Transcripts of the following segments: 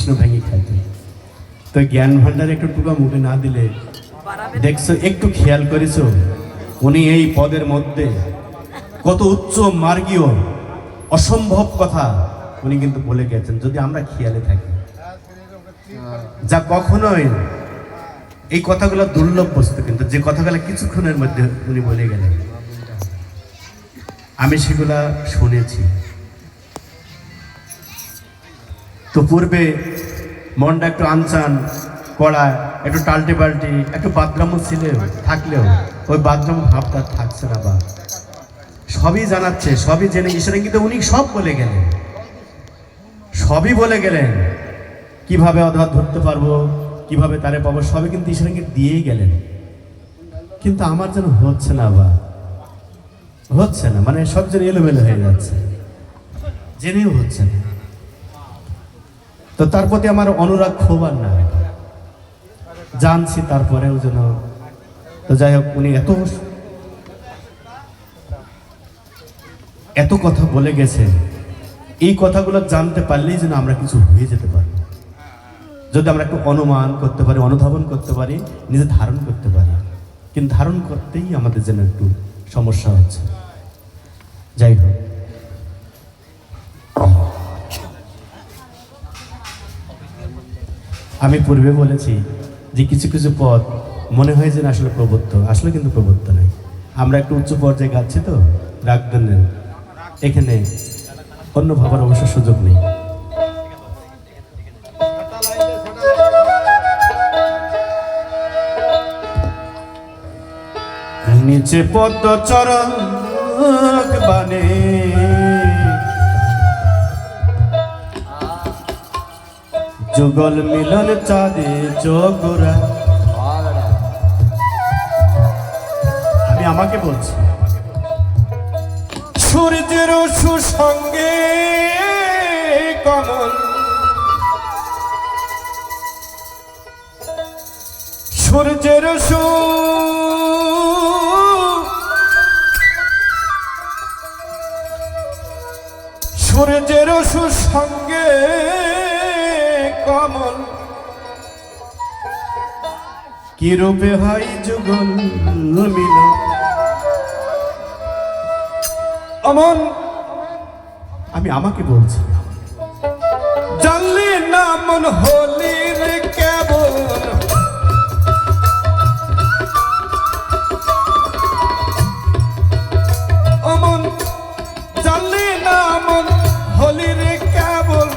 কৃষ্ণ ভেঙে খাইতে। তো জ্ঞান ভাণ্ডার একটু টুকা মুখে না দিলে দেখছো, একটু খেয়াল করেছো উনি এই পদের মধ্যে কত উচ্চ মার্গীয় অসম্ভব কথা উনি কিন্তু বলে গেছেন, যদি আমরা খেয়ালে থাকি, যা কখনোই এই কথাগুলো দুর্লভ বস্তু, কিন্তু যে কথাগুলো কিছুক্ষণের মধ্যে উনি বলে গেলেন আমি সেগুলা শুনেছি। তো পূর্বে মনটা একটু আনচান কড়া, একটু টাল্টে পাল্টি, একটু বাদরামও ছিল, থাকলেও ওই বাদরাম ভাবটা থাকছে না। বা সবই জানাচ্ছে, সবই জেনে ঈশ্বরের, কিন্তু উনি সব বলে গেলেন, সবই বলে গেলেন। কিভাবে অধর ধরতে পারবো, কিভাবে তারে পাবো, সবই কিন্তু ঈশ্বরকে দিয়েই গেলেন। কিন্তু আমার যেন হচ্ছে না, বা হচ্ছে না, মানে সব যেন এলোমেলো হয়ে যাচ্ছে, জেনেও হচ্ছে না। তো তার প্রতি আমার অনুরাগ ক্ষোভ আর না, জানছি তারপরেও যেন। তো যাই হোক, উনি এত কথা বলে গেছে, এই কথাগুলো জানতে পারলেই যেন আমরা কিছু হয়ে যেতে পারি, যদি আমরা একটু অনুমান করতে পারি, অনুধাবন করতে পারি, নিজে ধারণ করতে পারি। কিন্তু ধারণ করতেই আমাদের যেন একটু সমস্যা হচ্ছে। যাই হোক, আমি পূর্বে বলেছি যে কিছু কিছু পদ মনে হয় যে আসলে প্রবত্ত, আসলে কিন্তু প্রবত্ত নাই। আমরা একটু উচ্চ পর্যায়ে গাচ্ছি তো, রাগদেন, এখানে অন্য ভাবার অবশ্য সুযোগ নেই। নিচে পদ্ম চরণ বানে, যুগল মিলন চাঁদে চোখরা। আমি আমাকে বলছি, সূর্যের সুসঙ্গে কমল, সূর্যের সূর্যের সুসঙ্গে কমল, কি রূপে হয় যুগল মিল। অমন আমি আমাকে বলছি, জানলি না মন হলির কেবল, অমন জানলি না মন হলির কেবল,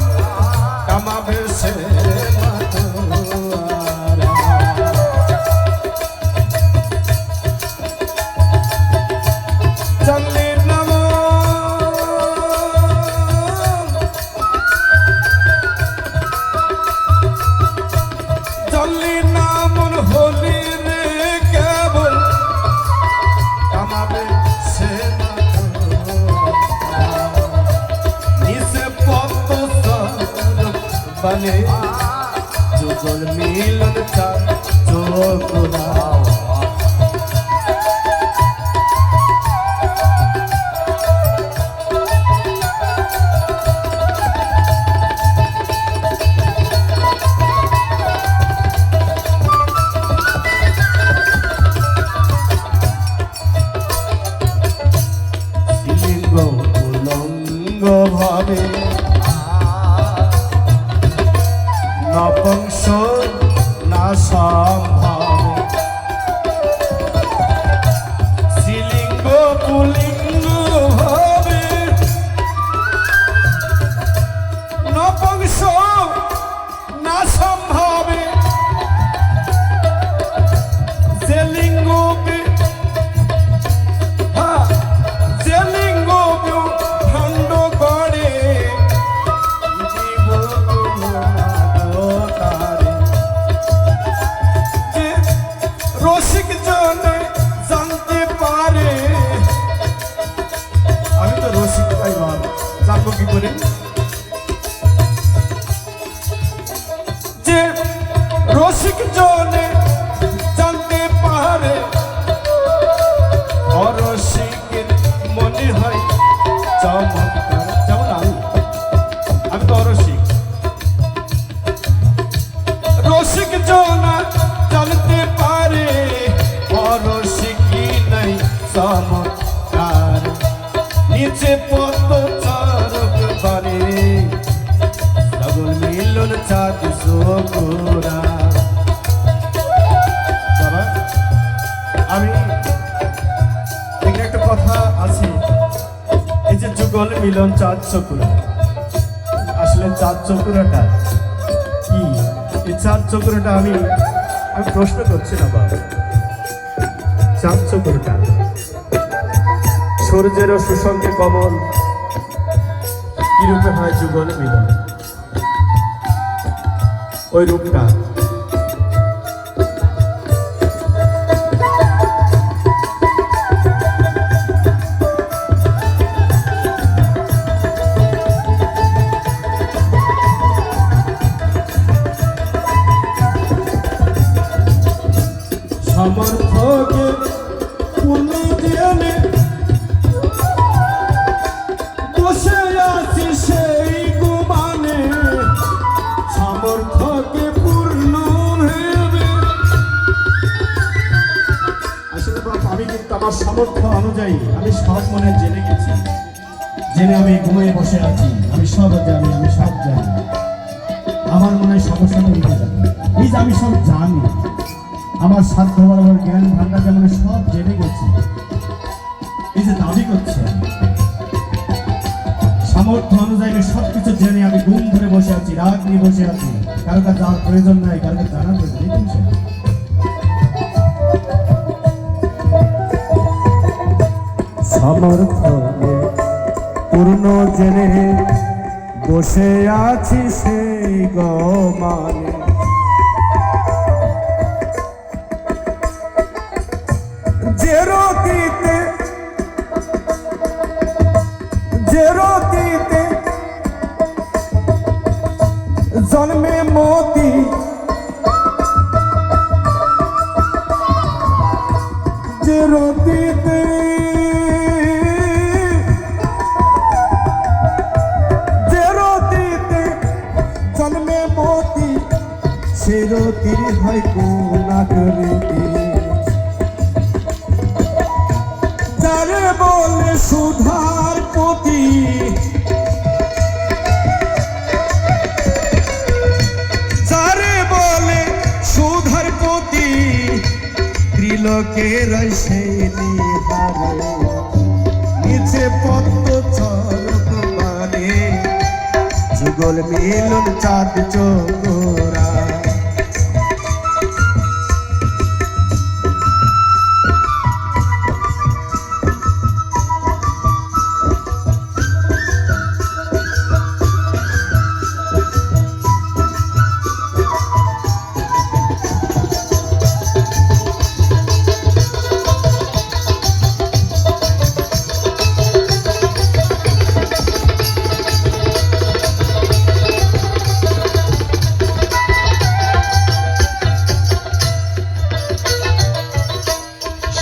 কামাবে সে बने जुगल मिलन चाँद चोखरा। শিলিঙ্গ উলঙ্গ ভাবে নপুংস না সম্ভাবে, শ্রীলিঙ্গ পুলিঙ্গ ভাবে নপুংস না সম্ভাবে, যে লিঙ্গ যে লিঙ্গ খণ্ড করে রসিক জনে জানতে পারে। আমি তো রসিক, তাই জানবো কি করে যে রসিক জনে জানতে পারে, অরসিকের মনে হয় চমৎকার। যেমন আমি তো অরসিক, রসিক জনা জানতে পারে অরসিকি নাই চমৎকার নিচে পদ্ম চারক বারে লগন মিলন চাঁদ চোরা। বাবা আমি এখানে একটা কথা আছে, এই যে যুগল মিলন চাঁদ চকুরা, আসলে চাঁদ চকুরাটা কি? এই চাঁদ চকুরাটা আমি প্রশ্ন করছি না বাবা। চাঁদ চকুরাটা সূর্যের সুসংকে কমল কি রূপে হয় যুগল মিলন, ওই রূপটা সামর্থ্যকে পূর্ণ জ্ঞানে বসে আছি সেই গুমানে, সামর্থ্যকে পূর্ণ ভেবে। আসলে বাপ আমি কিন্তু আমার সামর্থ্য অনুযায়ী আমি সব মনে জেনে গেছি, জেনে আমি ঘুমিয়ে বসে আছি। আমি সব জানি, আমি সব জানি, আমার মনে হয় সমস্যাটা মিটে যাবে। এই যে আমি সব জানি, আমার সাধ্য বরাবর জ্ঞান ভান্ডার যেমন সব জেনে গেছি, এই যে দাবি করছে সামর্থ্য অনুযায়ী আমি সবকিছু জেনে আমি ঘুম ধরে বসে আছি, রাগ নিয়ে বসে আছি, কারো কাছে যাওয়ার প্রয়োজন নাই, কারো কাছে জানার প্রয়োজন নেই। সামর্থ্য পূর্ণ জেনে বসে আছি সেই গমানে, যে রতিতে জন্মে মতি, যে রতিতে জন্মে মতি, সে রতির হয় কোনাগরিতে, যারে বলে সুধার পতি, যারে বলে সুধার পতি, ত্রিলোকের সেই নিহারে নিচে পদ্ম চরক মানে, যুগল মিলন চাঁদ চোরা।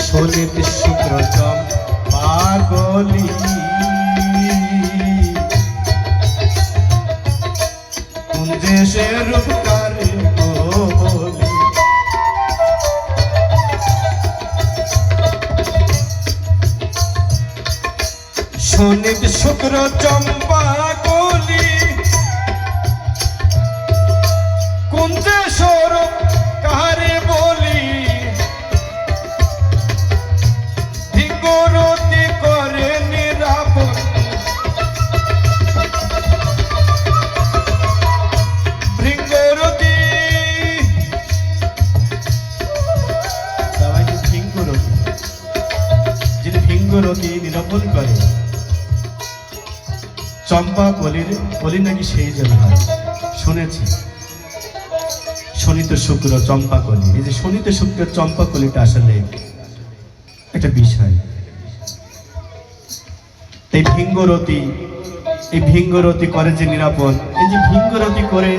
শোনিত শুক্র পাগলি, কুঞ্জে সে রূপকারে বলি, শোনিত শুক্র চম্পা গলি, কুঞ্জে স্বরূপ কারে বলি, ভিঙ্গরতি করে নিরাপদ, ভিঙ্গরতি ভিঙ্গরতি, যিনি ভিঙ্গরতি নিরাপদ করে, চম্পা কলি নাকি সেই জন্য হয় শুনেছি। শনিত শুক্র চম্পা কলি, এই যে শনিত শুক্রের চম্পা কলিটা আসলে একটা বিষয়। এই ভিঙ্গরতি করে যে নিরাপন, এই যে ভিঙ্গরতি করে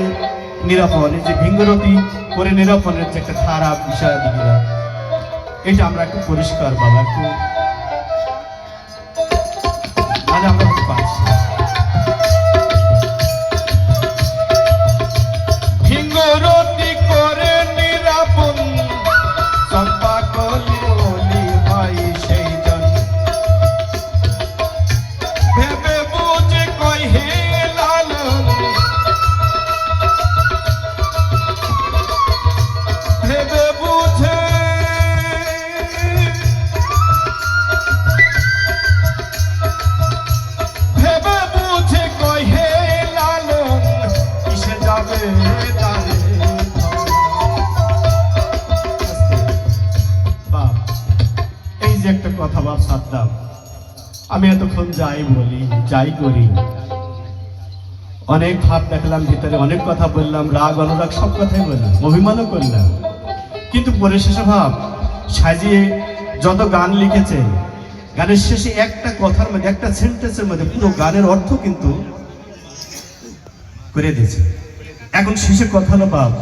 নিরাপন, এই যে ভিঙ্গরতি করে নিরাপনের যে একটা খারাপ বিষয় দিকে, এটা আমরা একটু পরিষ্কার বাবা, একটু মানে আমরা পাচ্ছি। ভিঙ্গরতি করে তারে বাপ, এই যে একটা কথা বাপ সাদ্দাম, আমি এতক্ষণ যাই বলি যাই করি, অনেক ভাব দেখলাম ভিতরে, অনেক কথা বললাম, রাগ অনুরাগ সব কথাই বললাম, অভিমানও করলাম, কিন্তু পরিশেষে ভাব সাজিয়ে যত গান লিখেছেন, গানের শেষে একটা কথার মধ্যে, একটা সেন্টেন্সের মধ্যে পুরো গানের অর্থ কিন্তু করে দিয়েছে। এখন শেষে কথা হলো বাপ,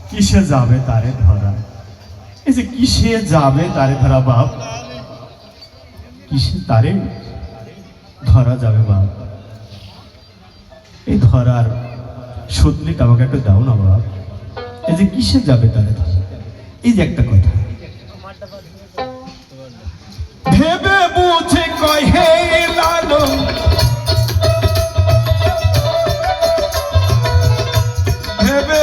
কিসে যাবে তারে ধরা, এই যে কিসে যাবে তারে ধরা বাপ, কিসে তারে ধরা যাবে বাপ, এই ধরার সত্যিটা আমাকে একটু দাও না বাপ, এই যে কিসে যাবে তারে ধরা, এই যে একটা কথা ভেবে বুঝে কহে লালো, ভেবে